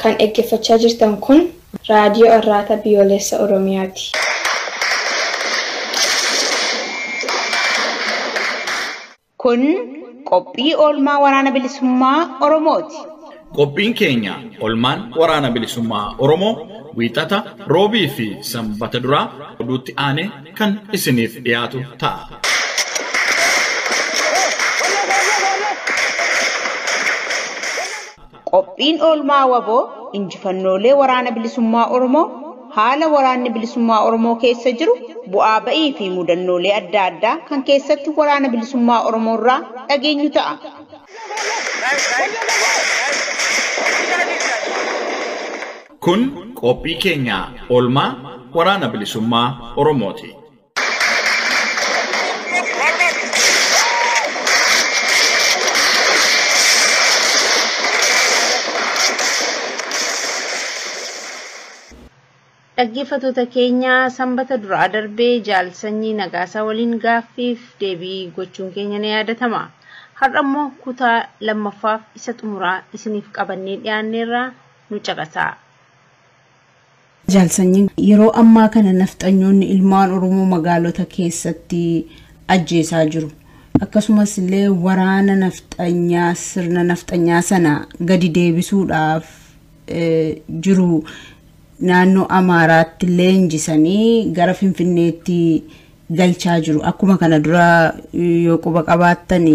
Kan dhaggeeffachaa jirtan kun raadiyoo Arraata Biyyoolessa Oromiyaati. Kun qophii oolmaa waraana bilisummaa Oromooti. Qophiin keenya oolmaan waraana bilisummaa Oromoo wiixata roobii fi sanbata duraa oduutti aanee kan isiniif dhiyaatu ta'a. Qophiin oolmaa waboo injifannoolee waraana bilisummaa Oromoo haala waraanni bilisummaa Oromoo keessa jiru bu'aa ba'ii fi mudannoolee adda addaa kan keessatti waraana bilisummaa Oromoo irraa dhageenyu ta'a. Kun qophii keenya oolmaa waraana bilisummaa Oromooti. Dhaggeeffattoota keenya sanbata duraa darbee jaalsanyii nagaasaa waliin gaaffiif deebii gochuun keenya ni yaadatama. Har'a immoo kutaa lammaffaaf isa xumuraa isiniif qabannee dhiyaanneerraa nu caqasaa. Jaalsanyiin yeroo ammaa kana nafxanyoonni ilmaan Oromoo magaalota keessatti ajjeesaa jiru. Akkasumas illee waraana nafxanyaa sirna nafxanyaa sana gadi deebisuudhaaf jiru naannoo Amaaraatti leenjisanii gara Finfinneetti galchaa jiru. Akkuma kana dura yoo quba qabaattan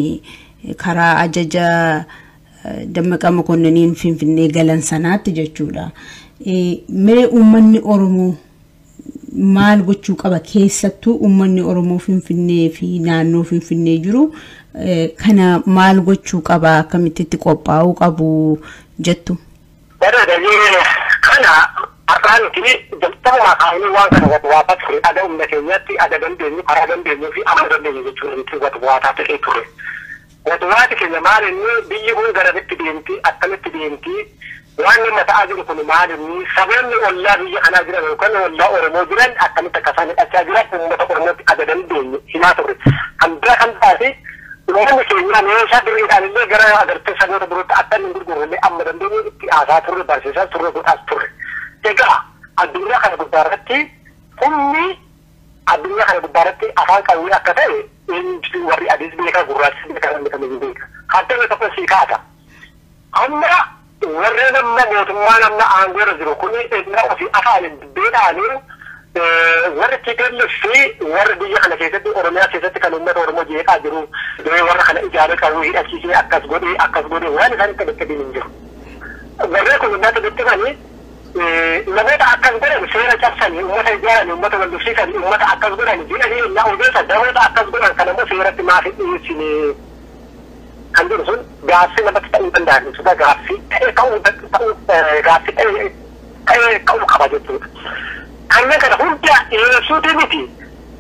karaa ajaja Dammaqa Mokonniin Finfinnee galan sanaatti jechuudha. Mee uummanni Oromoo maal gochuu qaba keessattuu uummanni Oromoo Finfinnee fi naannoo Finfinnee jiru kana maal gochuu qaba akkamitti qophaa'uu qabu jettu? Kana Akanti jalqaba kaayanii waan kana wata ture ada umma keenyatti ada dandeenyu karaa dandeenyu fi amma dandeenyu jechuun wata ta'ee ture. Wata keenya maal inni biyyi kun gara itti deemti akkamitti deemti waan nama ta'aa jiru kun maal inni sababni ollaa biyya kanaa jiran yookaan ollaa Oromoo jiran akkamitti akka isaan hidhachaa jiran uummata Oromootti ada dandeenyu himaa ture. Kan bira kan taate uummanni keenya meeshaa duriidhaan illee gara agartee saboota birootti akka inni gurgurullee amma dandeenyu itti haasaa turre barsiisaa turre godhaas turre. Egaa addunyaa kana gubbaarratti humni addunyaa kana gubbaarratti afaan qawwee akka ta'e warri adiis beekaa gurraachi beekaa namni kamiyyuu beeka. Haddana tokko sii kaasa. Amma warreen amma mootummaa namna aangoo irra jiru kun eenyuudha ofii afaanin dubbeedhaanii warri TPLF fi warri biyya kana keessatti Oromiyaa keessatti kan uummata Oromoo jeeqaa jiru warra kana ijaaree qawwee hidhachiisee akkas godhee waan isaan itti bakka hin jiru. Warreen kun uummata bittimanii namoota akkas godhan seera cabsanii uummata ijaaranii uummata waldufsiisanii uummata akkas godhanii jedhanii na odeessa namoota akkas godhan kan ammoo seeratti maaf hin dhiyeessine kan jiru sun gaaffii namatti ta'uu danda'an jechuudha gaaffii ta'ee ka'uu qaba jechuudha. Kanneen kana hunda dhiyeessuuti miti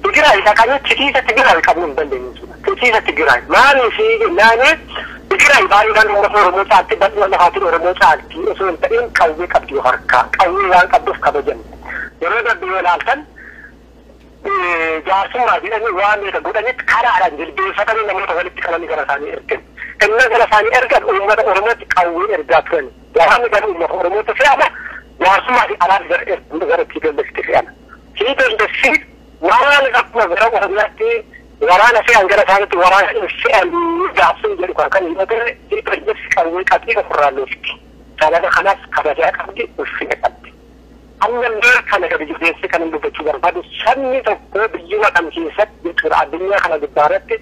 Tigraay dhaqanii titiisa Tigraay qabuu hin dandeenye jechuudha. Titiisa Tigraay maaliif naannee Tigraay baay'inaan uummata Oromoo caalti bal'ina lafaatiin Oromoo caalti osoo hin ta'in qawwee qabdi harkaa qawwee waan qabduuf kabajan. Yeroo darbe yoo ilaaltan jaarsummaa jedhanii waan meeqa godhanitti karaadhaan jilbeeffatanii namoota walitti qabanii gara isaanii ergan. Inni gara isaanii ergan uummata Oromootti qawwee ergaa turan. Waraanni gara uummata Oromootti fe'ama jaarsummaa fi alaatti gara TPLFitti fe'ama. TPLF waan akkuma gara Oromiyaatti waraana fe'an gara isaaniitti waraana fe'an gaafsuu jedhu kan hin ta'e TPLF qawwee qabdii ofirraa loofti. Sababa kanaaf kabajaa qabdi ulfina qabdi. Ammallee kana gadi jabeessee kan hin dubbachuu barbaadu sabni tokko biyyuma kam keessatti jechuudha addunyaa kana gubbaarratti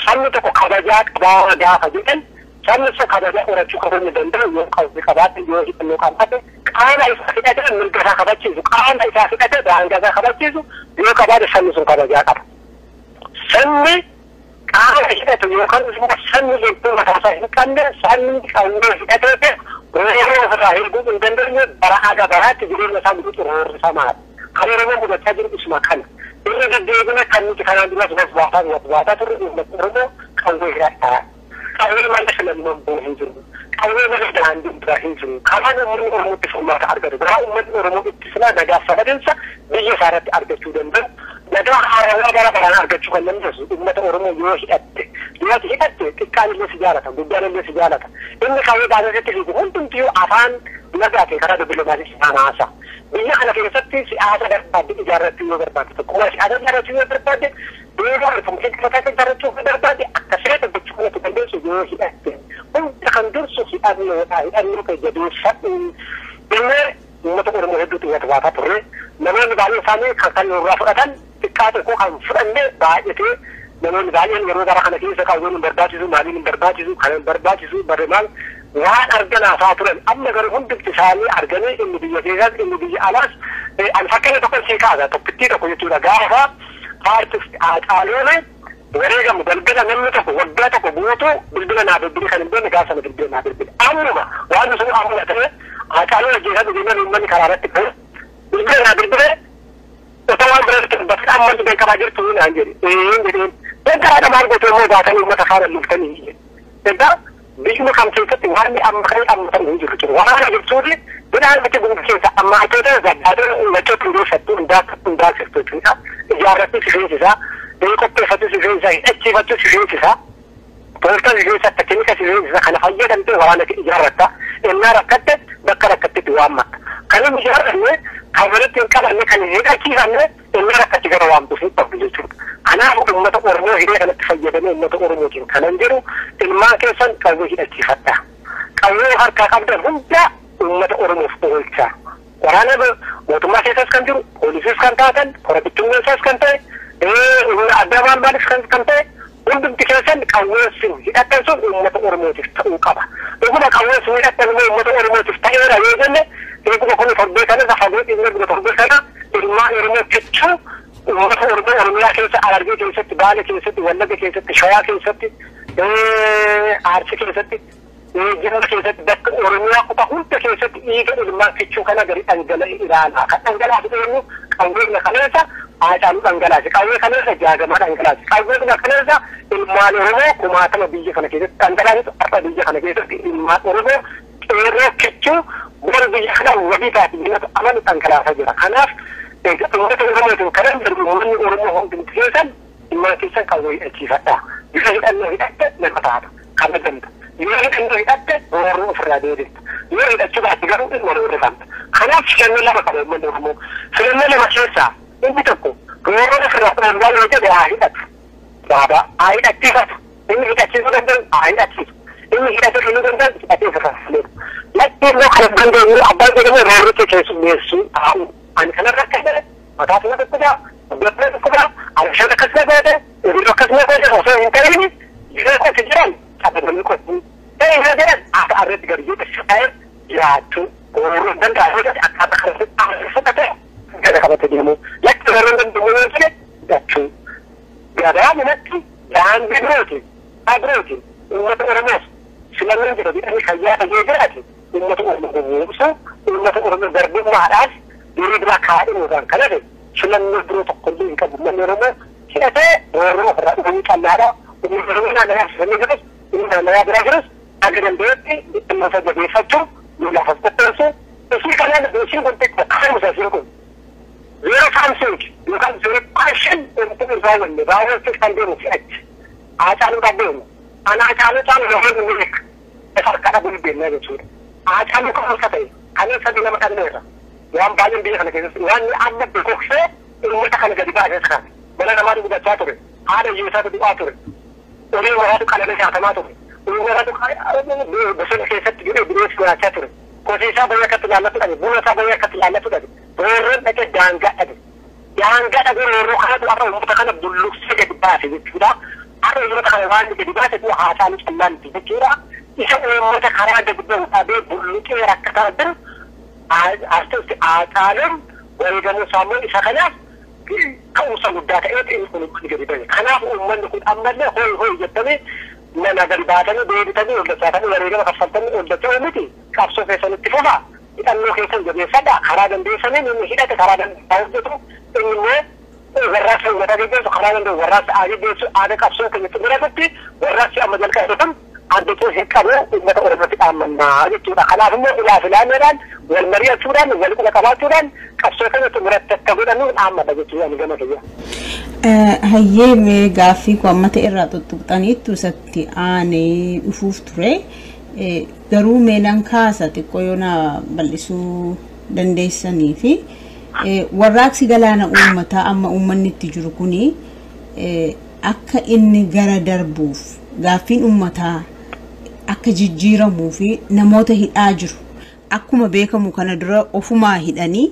sabni tokko kabajaa qabaa gaafa jedhan sabni sun kabajaa horachuu qabuu ni danda'u yoo qawwee qabaate yoo hidhannoo qabaate qaama isaa hidhate mirga isaa kabachiisu qaama isaa hidhate daangaa isaa kabachiisu yoo qabaate sabni sun kabajaa qaba. Sabni qaama hidhatu yookaan immoo sabni hedduu mataa isaa hin qabne sabni qawwee hidhatee Orang orang hidup mendengarnya para ada barat jadi masa itu terus sama. Kalau orang muda saja itu semakan. Ini dia guna kan karena dia sudah buatan terus orang kalau berata. Kalau mana sudah membunuh itu. قوي مثل عند إبراهيم كمان من أرمو تسمى تعرض براء من أرمو تسمى نجاح فهدنسا بيجي صارت أرجع تودن نجاح على برا أرجع شو كلام جالس أمة أرمو يوش كان اللي سجارته بدل اللي سجارته إن كانوا بعد ذلك يقولون تنتيو عفان نجاتي كذا بالمالي أنا عسى بيجي أنا في ستي سياسة دربات إجارة تيو دربات تقول سياسة دربات تيو دربات بيجي ممكن كذا دربات تيو دربات أكثر بتشوفه تبدل سجوش هم تخندر سوسي أنو كجدول شاب إن أمة أرمو هدو تيو تواتا ترى نمان بعدين ثاني كان رافقة تكاتو كان فرنة بعد namoonni baay'een yeroo gara kana keessa kaawwan barbaachisu maaliin barbaachisu kan barbaachisu barreemaan waan arganaasaa turan amma garuu hundi isaanii arganii inni biyya keessaas inni biyya alaas an fakkeenya tokko ishee kaasa tokkittii tokko jechuudha gaafa paartiif Hacaaluun wareegamu galgala namni tokko waggaa tokko guutuu bilbila naa bilbili kan hin beekne gaafa sana bilbila naa bilbili ammuma waan sun ammuma ta'e Hacaaluun ajjeesaa bilbilan uummanni karaa irratti ta'e bilbila naa bilbile otawaan biratti bakka ammanti beekamaa jirtu naan jedhe Entar ada margo tu mau bahkan umat asal lupa ni. Entar bismu kam cerita tu hari am hinjur tu. Wahana hinjur tu benar macam bukan cerita amma itu ada macam tu satu unda satu tu. Jarak tu sih sah. Helikopter satu sih sah. Eci satu sih sah. Portal sih sah. Teknik sih sah. Karena hanya dan tu wahana jarak ta. Ennar rakat rakat tu amma. Kalau misalnya ni kalau tinggal ni kan ni kan kira ni ennar rakat juga wam tu sih tu. أنا أقول ما تقول رموه هنا أنا تفيدني ما تقول رموه كذا كان نديره الماء كيسان كذا هنا تفتح كذا هر كذا هم لا ما تقول رموه فوقها ورانا ما كيسان كنديره وليس كان تاعن ولا بتوم كيسان كان تاعن أدوان بالس كان تاعن وندم كيسان كذا سين هنا تنسون ما تقول رموه تفتحه يقول كذا سين هنا تنسون ما تقول رموه تفتحه لا يجنن يقول كل فرد كذا زحمة إنه بتفرد كذا الماء رموه تفتحه ورملا كيسة عربي كيسة بالي كيسة ولد كيسة شواء كيسة عارف كيسة جنب كيسة دك ورملا كتقول كيسة إيجا لما كتشو كنا جري أنجلا إيرانا أنجلا هذا أنجلا خلاصة عشان أنجلا كأول خلاصة جاء ما أنجلا كأول خلاصة المال رمو كما تنا بيجي خنا كيسة أنجلا هذا أصلا بيجي خنا كيسة المال رمو إيرا كتشو بور بيجي خنا وبي تاتي هنا أمان أنجلا هذا خلاص Untuk orang kadang berumur orang tinggal imam kita kalau itu ada. Jika kita ada, mereka tak. Kami tentu. Jika kita ada, orang berdiri. Jika kita cuba tiga orang berdiri. Karena sekarang lama kalau menurutmu, sekarang lama susah. Ini tu. Orang berdiri dalam itu dia hidup. Bapa, hidup aktif. Ini kita cium dan hidup aktif. Ini kita cium dan aktif sekali. Lagi nak kalau benda apa jadi orang itu cepat mesu. أنا ركزت ما تعرف ما تقدر بدنا تقدر على شو ركزت هذا اللي ركزنا هذا وصار ينتهي إذا كنت جيران أبدا ما يكون إيه هذا أعرف جريء الشقائق يعطوا ورندن تعرف أكثر خلصت أعرف كذا كذا تجيبه لكن رندن تقولون كذا يعطوا هذا منك يعني بدروتي أدروتي وما تقرناش سلامنا جربي أنا خيال جيراتي وما تقرن موسى وما تقرن درب مع الناس يريد لك هذا وذاك كذا شلون ندرو تقول لي كذا من رمى كذا ورمى رأي كان هذا ونرمى أنا نفس النجس إننا ندرس أجل البيت إنما سجد يفتح ولا فسترسه بس كلام بيصير بنتك خمسة سنين غير خمسة يمكن زورك عشان يمكن زاوية زاوية تكلم في أج عشان بعدين أنا عشان هذا منك أفكر أقول بيننا بسور عشان كل كذا أنا سجل ما كان نيرا وان بعدين بيجي خلك وان عندك بكوكسة الموت خلك دي بعد يسخن بلا نماري بدأ تاتوري هذا يسافر بقاتوري وليه وهذا كلام يسافر تماتوري وهذا بس الكيسة تجري بدرس كذا تاتوري كوسيسا بيا كتلالة تدري بولا بيا كتلالة تدري بورن بيجي دانجا تدري دانجا تدري روحه تدري أصلا الموت خلك دلوك سجد باسي كذا أنا يقول خلك وان بيجي باسي تو عشان يشتغل في كذا يسوي الموت خلك دلوك أبي دلوك يركض تدري أستاذ عالم ويجعل سامي إسحاقنا كوسا مدة إيه يكون كذي أنا أؤمن نقول أمنا هو يجتمع من أجرباتنا بيجتمع ولا سافرنا وريجنا كفرتنا ولا تأمتي كافسو في سنة تفوها إذا كيسان جميع سدا خراجن بيسني من هنا خراجن بعضهم إنه ورث ولا تجيب خراجن ورث عادي بيسو عادي كافسو كذي تقدر تبتي ورث أمجل كذا عندكم هكذا ما تقولوا تأمنا جتوا خلاص إلى فلان والمريض سودان والكل كمان سودان كسرنا تمرت تقول أنه أمنا بجتوا يعني جماعة هيا مغافي كوما تيرا تطبطاني تساتي آني أفوف تري garuu meenan kaasate qoyona bal'isuu dandeessanii fi warraaqsi galaana uummataa amma uummanni itti jiru kuni akka inni gara darbuuf gaaffiin uummataa akka jijjiiramuu fi namoota hidhaa jiru akkuma beekamu kana dura ofumaa hidhanii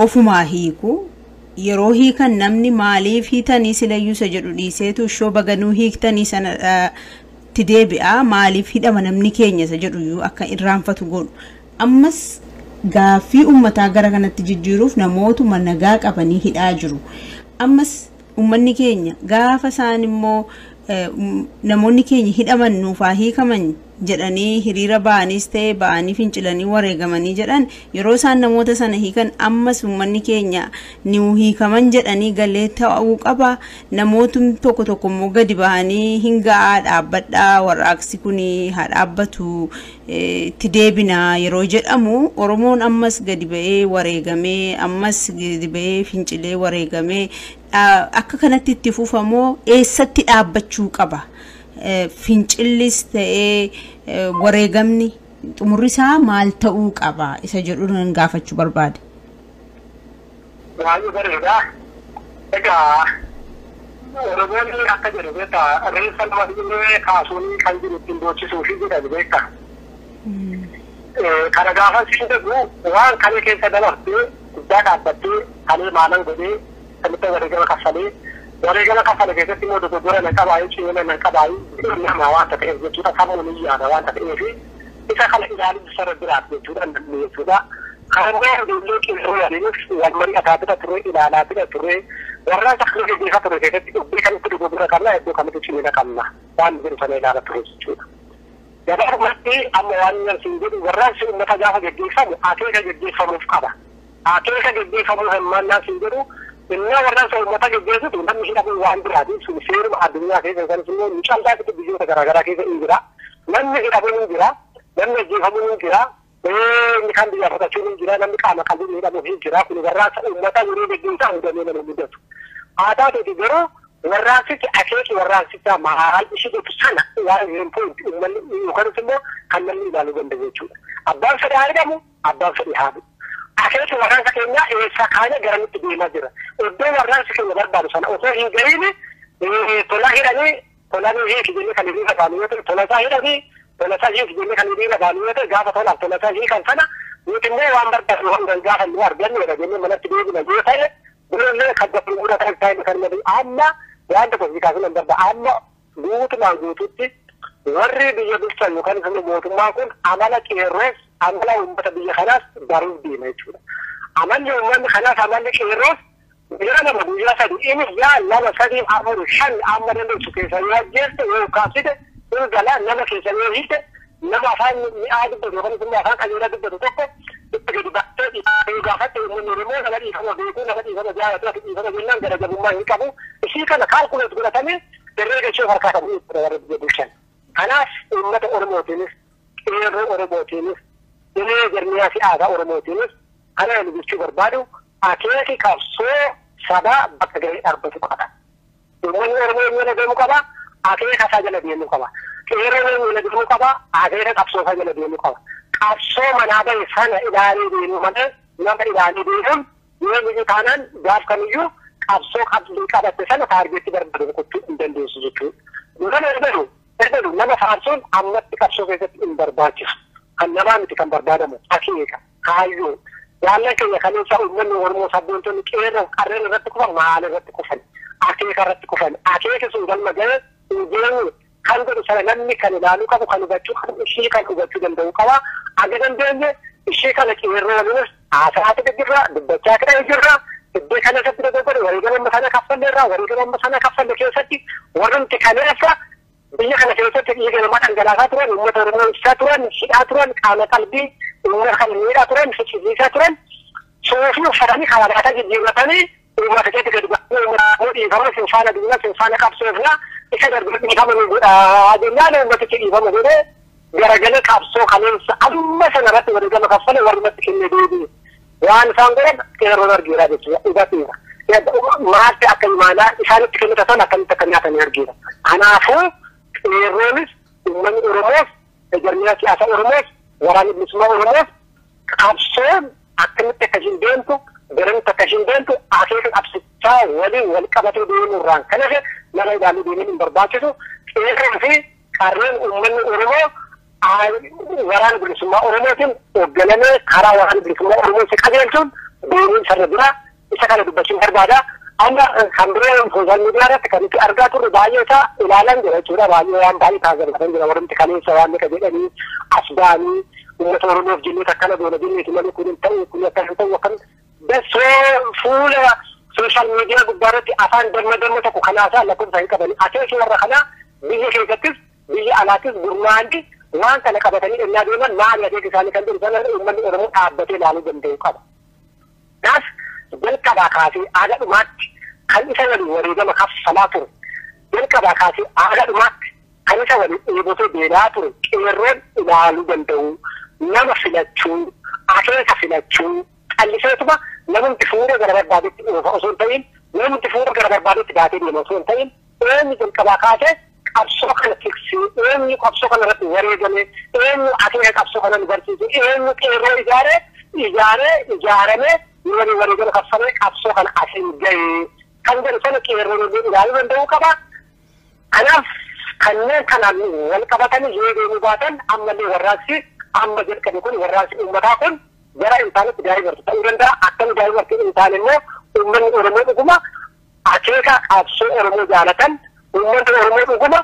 ofumaa hiiku yeroo hiikan namni maaliif hiitanii silayyuusa jedhu dhiiseetu shoo baganuu hiiktanii sana tideebi'a maaliif hidhama namni keenya isa jedhu akka irraanfatu godhu ammas gaaffii uummataa gara kanatti jijjiiruuf namootuma nagaa qabanii hidhaa jiru ammas uummanni keenya gaafa isaan immoo namoonni keenya hidhaman nuufaa hiikaman jedhanii hiriira ba'anis ta'e ba'anii fincilanii wareegamanii jedhan yeroo isaan namoota sana hiikan ammas uummanni keenya ni hiikaman jedhanii galee ta'uu qaba namootni tokko immoo gadi ba'anii hingaa dhaabbadhaa warraaqsi kuni haa dhaabbatu itti deebina yeroo jedhamu Oromoon ammas gadi ba'ee wareegamee ammas gadi ba'ee fincilee wareegamee akka kanatti itti fufamoo eessatti dhaabbachuu qaba fincillis ta'ee wareegamni xumurrisaa maal ta'uu qaba isa jedhuun gaafachuu barbaade. Waayo bareeda. Egaa Oromoonni akka jedhu beektaa reeffa nama dhibee kaasuun kan jiru ittiin boochisuu fi jedhan beektaa. Kana gaafa siin jedhu waan kalee keessa dabartee guddaa dhaabbattee kalee maalan godhee samitti wareegama kaffalee wareegama kaffale keessatti immoo dogoggora na qabaayee cimeena na qabaayee nama waan ta'eef jechuudha sammuu ni yaada waan ta'eef isa kana ilaaluun sarara biraaf jechuudha namni jechuudha. Kanammoo ijoollee qeerroo yaadeenis wal mari'ataa bira ture ilaalaa bira ture warra sakrii gaggeessaa ture keessatti dubbii kamitti dogoggora qabna iddoo kamitti cimeena qabna waan jiru sana ilaala ture jechuudha. Gabaabumatti amma waan nyarsiin jedhu warraansi uummata gaafa gaggeeffamu akeeka gaggeeffamuuf qaba. Akeeka gaggeeffamuu hirmaannaa siin jedhu Inna warraansa uummata gaggeessitu namni hidhamuu waan biraati sun seeruma addunyaa keessa isanis immoo ni caaldaatti biyyoota garaagaraa keessa hin jira. Namni hidhamuu hin jira, namni ajjeefamuu hin jira, inni kan biyyaa fudhachuu hin jira, namni qaama qalbii hidhamuu hin jira. Kun warraansa uummata yeroo gaggeessaa hundamee nama mudatu. Aadaa ta'e garuu warraansichi akeeki warraansichaa maal ishee gotu sana waan hin pointi uummanni yookaan immoo kan namni ilaaluu danda'u jechuudha. Abbaan fedhaa argamu, abbaan fedhii haadhu. Akhirnya warraansa keenya sakkaana garamitti deemaa jira. Iddoo warraansa keenya barbaadu sana osoo hin gahiin tolaa hidhanii tolaan hiiki jennee kan hiriira baanu yoo ta'e tolasaa hidhanii tolasaa hiiki jennee kan hiriira baanu yoo ta'e gaafa tolaaf tolasaa hiikan sana nuti immoo waan barbaadu hanga gaafa nu arganneedha jennee manatti deebina yoo ta'e birollee kan gafuu guddaa kan ta'e kan madii amma waan tokko hiikaasuu nan barbaada amma guutumaan guututti warri biyya bulchan yookaan immoo mootummaan kun amala qeerroos amala uummata biyya kanaas baruuf deema jechuudha. Amalli uummanni kanaas amalli qeerroos biyya nama guyyaa sadii inni yaa lama sadii afur shan amma dandeessu keessa yoo ajjeeste yoo kaasite yoo galaa nama keessa yoo hiite nama afaan mi'aa dubbatu yookaan immoo afaan qajeelaa dubbatu tokko itti gadi battee yoo gaafatte uummanni Oromoo nama dhiifama beekuu nama dhiifama jaalatu akka dhiifama jennaan garaagarummaa hin qabu. Ishii kana kaalkuleet godhatamee herreega ishee harkaa qabu jechuudha warra biyya bulchan. Kanaaf uummata Oromootiinis qeerroo Oromootiinis Ini jerniya si aadaa Oromootiinis kana inni jechuu barbaadu akeeki qabsoo sabaa bakka gahee dhaabbatu qaba. Uummanni Oromoo inni deemuu qaba, akeeka isaa jala deemuu qaba. Qeerroon inni deemuu qaba, akeeka qabsoo isaa jala deemuu qaba. Qabsoo manaa bahe sana ilaalee deemuu malee nama ilaalee deemuun yoo biyyi taanaan gaaf kamiyyuu qabsoo qabdii qabatte sana taargeetti barbaadu gochuu hin dandeessu jechuudha. Nama ergalu nama faarsuun ammatti qabsoo keessatti hin barbaachisu. Kan namaa miti kan barbaadamu akeeka kaayyoo yaallan keenya kaleessa uummanni Oromoo sabboontonni qeerroo qarreen irratti kufan maal irratti kufan akeeka irratti kufan akeeka sun galma ga'e ujeenyu kan godhu sana namni kan ilaaluu qabu kan hubachuu qabu ishee kan hubachuu danda'u qaba aga dandeenye ishee kana qeerroo waliinis haasawaatti jirra dubbachaa kana jirra iddoo kana irratti dogoggore wareegama sana kaffalleerra wareegama sana kaffalle keessatti warrumti kaleessa biyya kana keessatti dhiiga namaa dhangalaasaa turan uummata Oromoo ibsaa turan hidhaa turan qaama qalbii uummata kan miidhaa turan fichisiisaa turan soofii uffatanii kalagaataa jijjiirratanii uummata keetti gadi ba'anii uummata dhiifama sinfaana duuna sinfaana qabsoofnaa isa darbanii qaban adeemnaan uummata dhiifama godhee garagala qabsoo kaneensa amma sanarratti wareegama kaffale warrumatti kennee deebi'e. Waan isaan godhan qeerroon argeera jechuudha. Dhugaatiidha. Maalti akka imaanaa isaanitti kennita sana akkamitti akka nyaatanii argeera. Kanaafuu qeerroonis uummanni Oromoos jarmiyaa siyaasaa Oromoos waraanni bilisummaa Oromoos qabsoon akkamitti akka hin deemtu garamitti akka hin deemtu akeeka qabsichaa waliin wal qabatee deemuurraan kanafe nama ilaaluu deemuun hin barbaachisu. Qeerroon fi qarreen uummanni Oromoo waraana bilisummaa Oromootiin hoogganamee karaa waraana bilisummaa Oromootti qajeelchuun deemuun sarara biraa isa kana dubbachuun barbaada. Amma kan biroo sooshaal miidiyaa irratti kan nuti argaa turre baay'ee isaa ilaalan jira jechuudha. Baay'ee waan baay'ee taasisan jira. Warreen kaleessa waan akka jedhanii as ba'anii uummata Oromoof jennee akkana goona jenneeti malee kun hin ta'u kun akka hin ta'u akkam dasoo fuula sooshaal miidiyaa gubbaa irratti afaan damma tokko kanaasaa lakkoofsa hin qabani. Akeeki warra kanaa biyya keessattis biyya alaattis gurmaa'anii waan kana qabatanii ennaa deeman maali adeega isaanii kan jiru sana uummanni Oromoo dhaabbatee ilaaluu danda'u qaba. Kanaaf jalqabaa kaasee aadaa dhumaatti kan isa waliin wareegama kaffalaa ture. Jalqabaa kaasee aadaa dhumaatti kan isa waliin dheebotee beelaa ture qeerroon ilaaluu danda'u. Nama filachuu, akeeka filachuu, calliseetuma namni fuula gara barbaadetti oofa osoo hin ta'in, namni fuula gara barbaadetti baatee deema osoo hin ta'in, eenyu jalqabaa kaasee qabsoo kana tiksee, eenyu qabsoo kana irratti wareegame, eenyu akeeka qabsoo kana nu barsiise, eenyu qeerroo ijaaramee waliin wareegama kaffalee qabsoo kana asiin gahee kan jedhu sana qeerroon ilaaluu danda'uu qaba. Kanaaf kanneen kanaan wal qabatanii yoo deemuu baatan ammallee warraaqsi amma jalqabe kun warraaqsi uummataa kun gara intaanitti daa'imartu ta'uu danda'a. Akkam daa'imarti intaan immoo uummanni Oromoo dhuguma akeeka qabsoo Oromoo jaalatan uummanni Oromoo dhuguma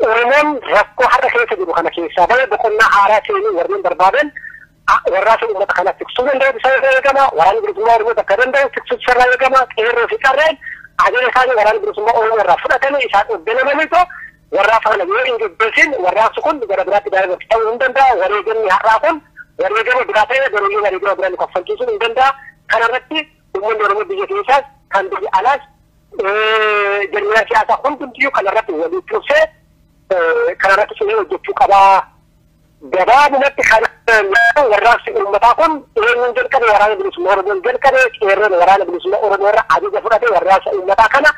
Oromoon rakkoo har'a keessa jiru kana keessaa bahee boqonnaa haaraa seenuu warreen barbaadan warraaqsa uummata kana tiksuu danda'u isa eegama. Waraanni bilisummaa Oromoo akka danda'u tiksuu irraa eegama. Qeerroo fi qarreen adeema isaanii waraanni bilisummaa Oromoo irraa fudhatanii isaan hoogganamaniitoo warraaqsa kana yoo hin gaggeessin warraaqsi kun gara biraatti daa'imarti ta'uu hin danda'a. Wareegamni har'aa kun wareegama biraa ta'ee garuu wareegama biraan kaffalchiisuu hin danda'a. Kanarratti uummanni Oromoo biyya keessaas kan biyya alaas jarmiyaa siyaasaa hundumtiyyuu kanarratti walii tursee kanarratti cimee hojjechuu qabaa. Gabaabumatti kan warraaqsi uummataa kun eenyuun jalqabe waraana bilisummaa Oromoon jalqabe qeerroon waraana bilisummaa Oromoo irra ajaja fudhatee warraaqsa uummataa kana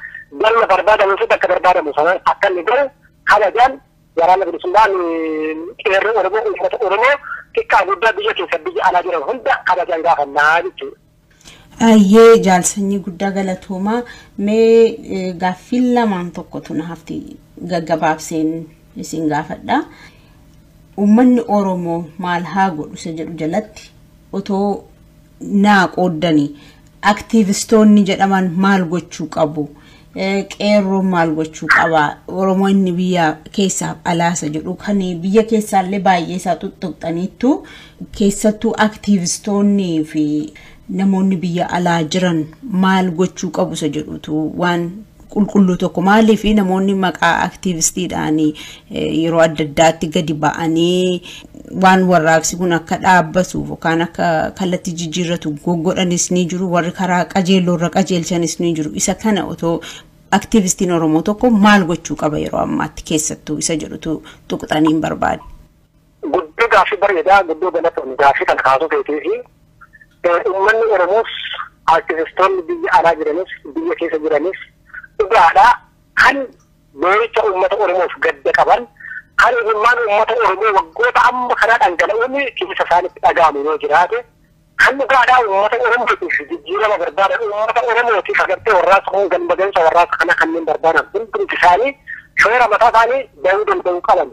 galma barbaadamu fi bakka barbaadamu sanaan akka inni galu kabajaan waraana bilisummaan qeerroo Oromoo uummata Oromoo xiqqaa guddaa biyya keessa biyya alaa jiran hunda kabajaan gaafannaa jechuudha. Ayyee jaalsanyii guddaa galatoomaa mee gaaffiin lamaan tokkotu na hafti gaggabaabseen isin gaafadha. Uummanni Oromoo maal haa godhu isa jedhu jalatti otoo naa qooddanii aktiivistoonni jedhaman maal gochuu qabu? Qeerroon maal gochuu qaba? Oromoonni biyya keessaa alaasa jedhu kan biyya keessaallee baay'ee isaa tuttuqxaniittu keessattuu aktiivistoonnii fi namoonni biyya alaa jiran maal gochuu qabu isa jedhutu waan qulqulluu tokko maaliif namoonni maqaa aktiivistiidhaan yeroo adda addaatti gadi ba'anii waan warraaqsi kun akka dhaabbatuuf yookaan akka kallattii jijjiirratu goggodhanis ni jiru, warri karaa qajeelloorra qajeelchanis ni jiru. Isa kana otoo aktiivistiin Oromoo tokko maal gochuu qaba yeroo ammaatti keessattuu isa jedhutu tuqxaniin barbaade. Guddoo gaaffii bareedaa guddoo galatoon gaaffii kan kaasuu feetee fi uummanni Oromoos aktiivistoonni biyya alaa jiranis biyya keessa jiranis dhugaadhaa kan booricha uummata Oromoof gadda qaban kan ilmaan uummata Oromoo waggoota amma kana dhangala'uun keessa isaanitti dhaga'amu yoo jiraate kan dhugaadhaa uummata Oromootiif jijjiirama barbaadan uummata Oromootiif agartee warraaqsa kun galmagansa warraaqsa kana kanneen barbaadan hundumti isaanii shoora mataa isaanii bahuu danda'uu qaban.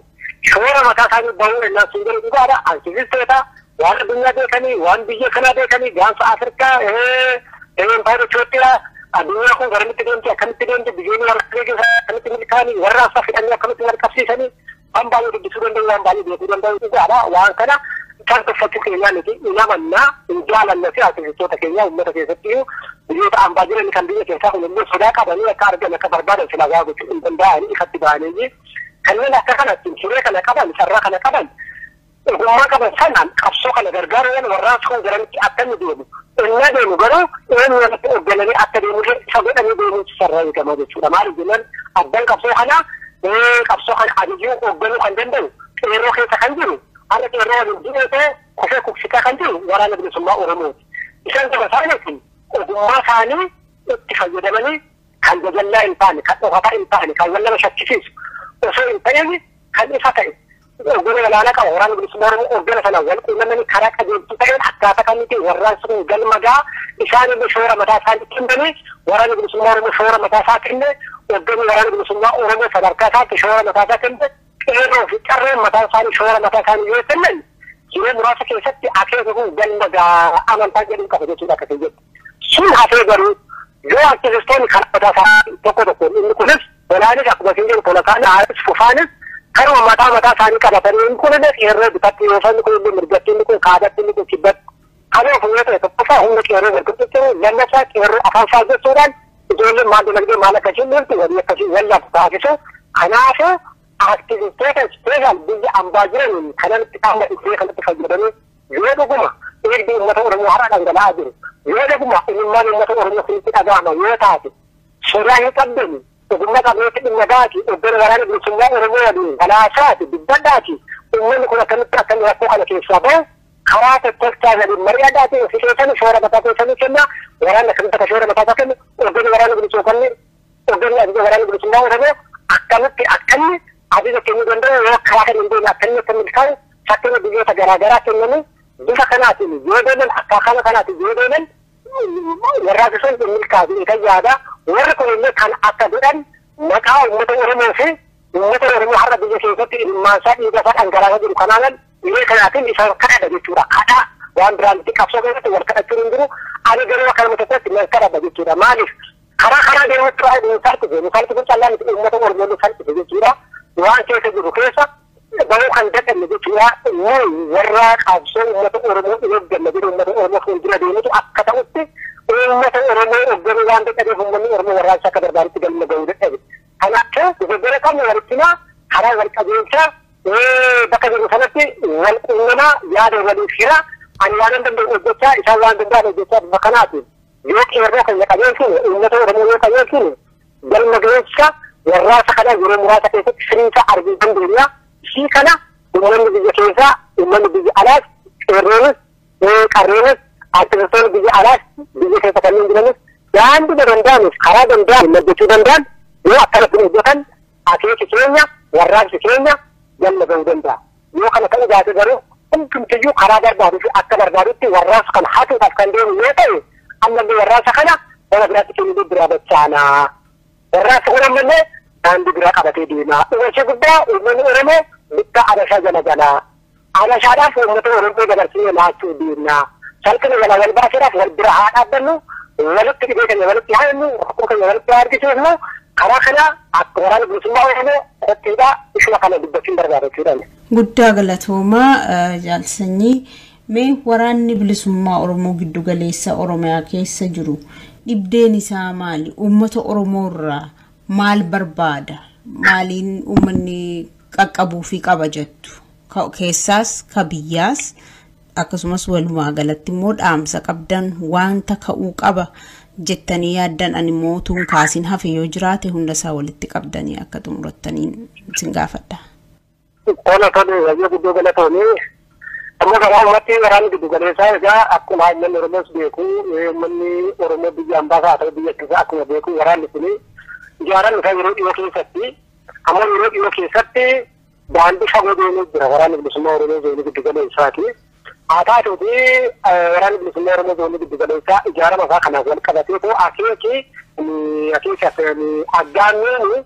Shoora mataa isaanii bahuu ennaa sun jedhu dhugaadhaa aktiivistoota waan addunyaa beekanii waan biyya kanaa beekanii gaanfa Afrikaa empaayer Itoophiyaa addunyaa kun garamitti deemti akkamitti deemti biyyoonni warraaqsa akkamitti milkaa'anii warraaqsa fidhanii akkamitti walqabsiisanii waan baay'ee dubbisuu danda'u waan baay'ee beekuu danda'u dhugaadhaa waan kana kan tuffachuu keenyaa miti namannaa hin jaalanne fi aktiivistoota keenya uummata keessatti biyyoota ambaa jiran kan biyya keessaa kun immoo sodaa qabanii akka argan akka barbaadan silaa gochuu hin danda'anii ifatti ba'anii kanneen akka kanatti siree kana qaban sarara kana qaban ogummaa qaban sanaan qabsoo kana gargaaruudhaan warraaqsa kun garamitti akka inni deemu inni deemu garuu eenyu irratti hooggananii akka deemu isa godhanii deemuutu sarara eegama jechuudha. Maaliif jennaan abbaan qabsoo kanaa qabsoo kan adiyyuu hoogganuu kan danda'u qeerroo keessa kan jiru har'a qeerroo waliin jireetee kufee kuksisaa kan jiru waraana bilisummaa Oromooti. Isaan gaba isaaniitiin ogummaa isaanii itti fayyadamanii kan jajallaa hin taane, kan dhokataa hin taane, kan wal nama shakkisiisu osoo hin ta'in kan ifa ta'e hoggana olaanaa qaba waraana bilisummaa Oromoo hoggana sana wal quunnamanii karaa qajeeltuu ta'een akkaataa kamitti warraan sun galmagaa isaan illee shoora mataa isaanii kennanii waraana bilisummaa Oromoo shoora mataa isaa kenne hoggana waraana bilisummaa Oromoo sadarkaa isaatti shoora mataa isaa kenne qeerroo fi qarreen mataa isaanii shoora mataa isaanii yoo kennan jiree muraasa keessatti akeeka kun galmagaa amantaa jedhu qaba jechuudha akka ta'e sun hafee garuu yoo aktivistoonni kan mataa isaa tokko inni kunis olaanis akkuma isin jedhu tolakaan aaris fufaanis karuma mataa isaanii qabatanii inni kunis qeerroo bitatti yoo sanni kun illee mirgatti inni kun kaadatti inni kun kibbatti kanoo funyoo ta'e tokkoffaa humna qeerroo mirgatti lammaffaa qeerroo afaan isaa jechuudhaan ijoolleen maal dinagdee maal akkasii mirti walii akkasii wallaatu taasisu kanaafuu aktivistoota ispeeshaal biyya ambaa jiran kanatti qaama dhufee kanatti fayyadamee yoo dhuguma eegdii uummata Oromoo har'a dhangala'aa jiru yoo dhuguma ilmaan uummata Oromoo sinitti dhaga'ama yoo taate sodaa hin qabdani ogummaa qabeetti dhimma gaati iddoo waraana bilisummaa Oromoo waliin galaasaati dubbadhaati uummanni kun akkamitti akkamii rakkoo kana keessaa bahu karaa tokkochaa waliin mari'aadhaati ofii keessanii shoora mataa keessanii kenna waraanni akkamitti akka shoora mataa isaa kennu ogganni waraana bilisummaa Oromoo akkamitti akkanni ajaja kennuu danda'u yoo karaa kan hin deemne akkanni akka milkaa'u fakkeenya biyyoota garaagaraa kennanii bifa kanaatiin yoo deeman akka kanaatiin yoo deeman warraaqsi sun hin milkaa'u kan yaada warri kun illee kan akka godhan maqaa uummata Oromoo fi uummata Oromoo har'a biyya keessatti ilmaansaa dhiigasaa dhangalaasaa jiru kanaanan illee kanaatiin isaan kadhadha jechuudha. Kadhaa waan biraan itti qabsoo keessatti wal kadhachuun hin jiru ani garuu akka nama tokkotti nan kadhadha jechuudha. Maaliif karaa deematti waa hin salphise kun callaan uummata Oromoo nu salphise jechuudha. Waan keessa jiru keessa bahuu kan dadhabne jechuudha. Warra qabsoo uummata Oromoo eegganna jedhu uummata Oromoo fuuldura deemutu akka ta'utti uummata Oromoo eegganuu waan dadhabeef uummanni Oromoo warraaqsa akka barbaadutti galma gahuu dadhabe. Kanaafuu goggora qabne walittinaa karaa wal qabeessa bakka jiru sanatti wal quunnamaa yaada waliif hira ani waan danda'u hojjechaa isaan waan danda'an hojjechaa bifa kanaatiin yoo qeerroo keenya qabeessine uummata Oromoo yoo qabeessine galma gaheessa warraaqsa kana yeroo muraasa keessatti firiinsa arguu dandeenya. Ishii kana uummanni biyya keessaa uummanni biyya alaas qeerroonis qarreenis aktivistoonni biyya alaas biyya keessa kanneen jiranis daandii danda'anis karaa danda'an hojjechuu danda'an yoo akkanatti hojjetan akeeki keenya warraaqsi keenya galma gahuu danda'a. Yoo kana ta'uu baate garuu hundumtiyyuu karaa barbaaduu fi akka barbaadutti warraaqsa kana hatuudhaaf kan deemu yoo ta'e ammallee warraaqsa kana nama biraatti kennuu biraa bachaanaa. Warraaqsa kun ammallee daandii biraa qabatee deema. Uummanni guddaa uummanni Oromoo bitta Habashaa jala galaa. Habashaadhaaf uummata Oromoo dabarsinee laachuu deemna. Salphina jala wal baaseedhaaf wal bira haa dhaabbannu. Walitti dhibee keenya walitti haa hennu. Rakkoo keenya walitti haa argisiifnu. Karaa kana akka waraana bilisummaa Oromoo qophiidhaa ishuma kana dubbachuun barbaachisaadha. Guddaa galatoomaa jaalsanyii mee waraanni bilisummaa Oromoo giddu galeessa Oromiyaa keessa jiru dhibdeen isaa maali? Uummata Oromoo irraa maal barbaada? Maaliin uummanni qaqqabuu fi qaba jettu? Keessaas ka biyyaas akkasumas walumaa galatti immoo dhaamsa qabdan wanta ka'uu qaba jettanii yaaddan ani mootuun kaasin hafe yoo jiraate hunda isaa walitti qabdanii akka xumurattaniin isin gaafadha. Tole wayyaa guddoo galatoomii amma garaa ummatti waraanni giddu galeessaa egaa akkuma uummanni Oromoos beeku uummanni Oromoo biyya ambaa haa ta'u biyya keessaa akkuma beeku waraanni kun ijaaran isaa yeroo dhiyoo keessatti amma yeroo dhiyoo keessatti daandii fagoo deemee jira waraanni bilisummaa Oromoo zoonii giddu galeessaati. Haa taatuuti waraanni bilisummaa Oromoo zoonii giddu galeessaa ijaarama isaa kanaaf wal qabateetu akeeki aggaameen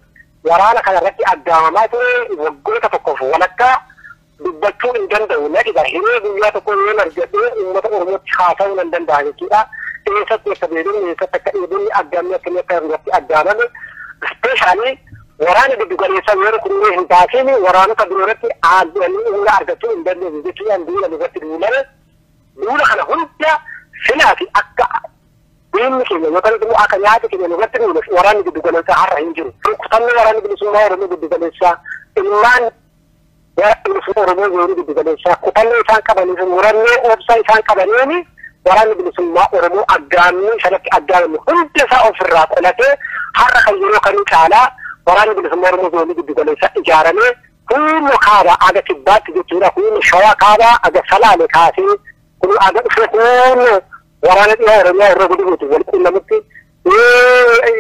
waraana kanarratti aggaamamaa ture waggoota tokkoof walakkaa dubbachuu hin danda'u. Nadiga hiree guyyaa tokko yoo argadhee uummata Oromootti haasa'uu nan danda'a jechuudha. Eessatti akka beeknu eessatti akka dheebunni aggaamni akkamii akka irratti aggaamame ispeeshaalii waraana giddu galeessaa yeroo kunneen hin taasiin waraanota biroo irratti aadanii humna argachuu hin dandeenye jechuudhaan duula irratti duulame duula kana hunda filaati akka diinni keenya yookaan immoo akka nyaata keenya irratti duule waraanni giddu galeessaa har'a hin jiru. Kutanni waraanni bilisummaa Oromoo giddu galeessaa ilmaan bilisummaa Oromoo zoonii giddu galeessaa kutannoo isaan qabanii fi murannoo obsaa isaan qabaniini waraanni bilisummaa Oromoo aggaamni sanatti aggaamni hunda isaa ofirraa qolatee har'a kan yeroo kamii caalaa waraanni bilisummaa Oromoo zoonii giddu galeessa ijaaramee hundi kaaba aga kibbaatti jechuudha hundi shawaa kaaba aga salaale kaasee kun aga dhufe hundi waraana dhiyaa Oromiyaa irra guduutu wal quunnamitti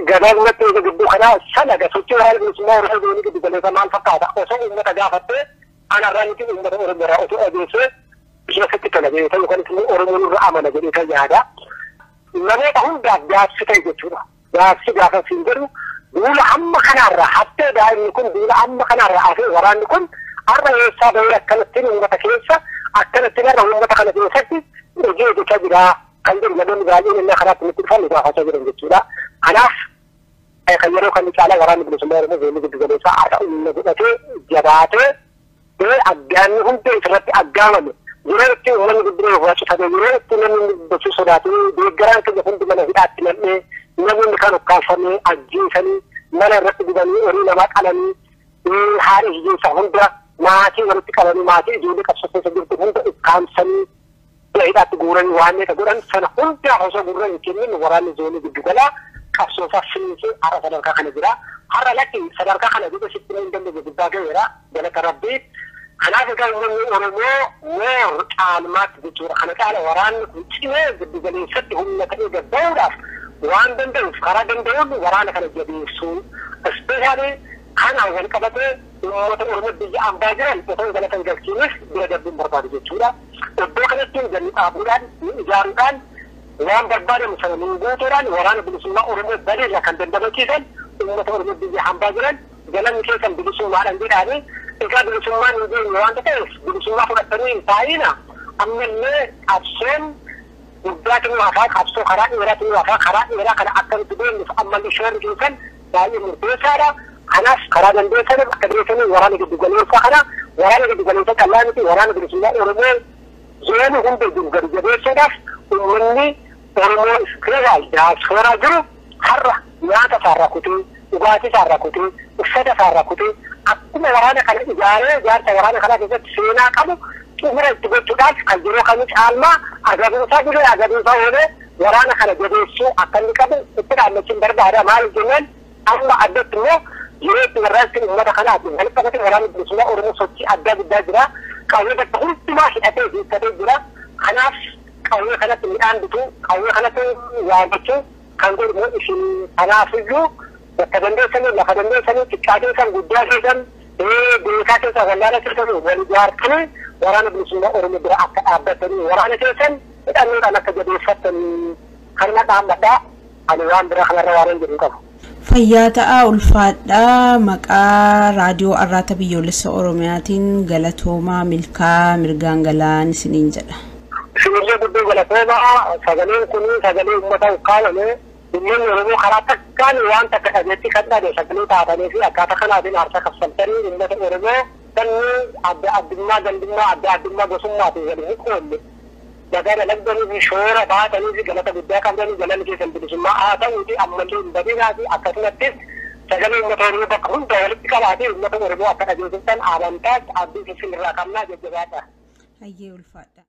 gabaabumatti gidduu kanaa salaga sochii waraana bilisummaa Oromoo zoonii giddu galeessa maal fakkaata osoo uummata gaafattee anarraa miti uummata Oromoo irraa otoo odeessee keessatti kalabee ta'u kan itti Oromoon irra amana jedhee kan yaada namoota hundaaf gaafsi ta'e jechuudha gaafsi gaafa siin jedhu duula amma kanarraa hattee daa'imni kun duula amma kanarraa asee waraanni kun har'a eessaa bahee akkanattiin uummata keessa akkanattiin har'a uummata kana keessatti hojii hojjechaa jira kan jedhu namoonni baay'een inni kanaatti nutti dhufan gaafachaa jiran jechuudha. Kanaaf kan yeroo kan caalaa waraanni bilisummaa Oromoo zoonii giddu galeessaa har'a humna godhatee jabaatee aggaanni hundi irratti aggaamame yeroo itti uummanni guddina waacifate yeroo itti namni gochuu sodaatee deeggaraan keenya hundi mana hidhaatti nam'ee namoonni kan ukkaanfamee ajjeesanii mana irratti dibanii horii namaa qalanii haadha hiyyeessa hunda maatii walitti qabanii maatii ijoollee qabsoo keessa jirtu hunda ukkaamsanii hidhaatti guuranii waan meeqa godhan sana hundaa osoo gurra hin kennin waraanni zoonii giddu galaa qabsoosaa fiinsee har'a sadarkaa kana jira. Har'a lakki sadarkaa kana giddu sitti hin dandeenye guddaa ga'eera galata rabbii. Kanaaf egaa uummanni Oromoo weer caalmaatti jechuudha. Kana caala waraanni kun cimee giddu galeessatti humna ta'ee gabba'uudhaaf waan danda'uuf karaa danda'uun waraana kana jabeessuun ispeeshaalii kana wal qabatee uummata Oromoo biyya ambaa jiran otoo galata hin galchiinis bira darbuun barbaadu jechuudha. Iddoo kanatti ganni dhaabuudhaan ijaaruudhaan waan barbaadamu sana guutuudhaan waraana bilisummaa Oromoo bareedaa kan dandamachiisan uummata Oromoo biyya ambaa jiran galanni keessan bilisummaadhaan jedhaanii egaa bilisummaan hin geenye waan ta'eef bilisummaa fudhatanii hin taa'ina ammallee qabsoon guddaatu hafaa qabsoo karaa dheeraatu hafaa karaa dheeraa kana akkamitti deemnuuf ammallee shoorri keessan baay'ee murteessaadha. Kanaaf karaa dandeessan akka dandeessanii waraana giddu galeessaa kana waraana giddu galeessaa callaa miti waraana bilisummaa Oromoo zoonii hunda jiru gadi jabeessuudhaaf uummanni Oromoo iskiriyaal daaspooraa jiru har'a nyaata isaarraa kutee dhugaatii isaarraa kutee uffata isaarraa kutee akkuma waraana kana ijaaree ijaarsa waraana kanaa keessatti seenaa qabu xumura itti gochuudhaaf kan yeroo kamii caalmaa agaruusaa jiree agaruusaa oolee waraana kana jabeessuu akka inni qabu itti dhaallachuun barbaada maal jennaan amma addatti immoo jireetti warraatti uummata kanaati wal qabate waraanni bilisummaa Oromoo sochii adda guddaa jira qawwee bakka hundumaa hidhatee hiikkatee jira kanaaf qawwee kanatti midhaan bituu qawwee kanatti yaadachuu kan godhu isin kanaafiyyuu bakka dandeessanii lafa dandeessanii xiqqaa keessan guddaa keessan beekaa keessan wallaala keessan wal ijaartanii waraana bilisummaa Oromoo bira akka dhaabbatanii waraana keessan hidhannoodhaan akka jabeeffattanii kan dhaabbataa ani waan bira kanarra waan jedhu qabu. Fayyaa ta'aa ulfaadhaa maqaa raadiyoo Arraata Biyyoolessa Oromiyaatiin galatoomaa milkaa mirgaan galaan isiniin jedha. Sinillee guddoo galatoomaa sagaleen kun sagalee uummata ukkaamame uummanni Oromoo karaa takkaan waan takka dhageetti kan dhabe sagalee taatanii fi akkaataa kanaatiin aarsaa kaffaltanii uummata Oromoo sanni adda addummaa gandummaa adda addummaa gosummaatiin waliin qoolle. Dagana lagdanii fi shoora baatanii fi galata guddaa qabdanii galanni keessan bilisummaa haa ta'uuti ammallee hin badinaa fi akkasumattis sagalee uummata Oromoo bakka hunda walitti qabaatee uummata Oromoo akka dhageessistan amantaas abdii fi irraa qabnaa jajjabaadha. Hayyee ulfaadha.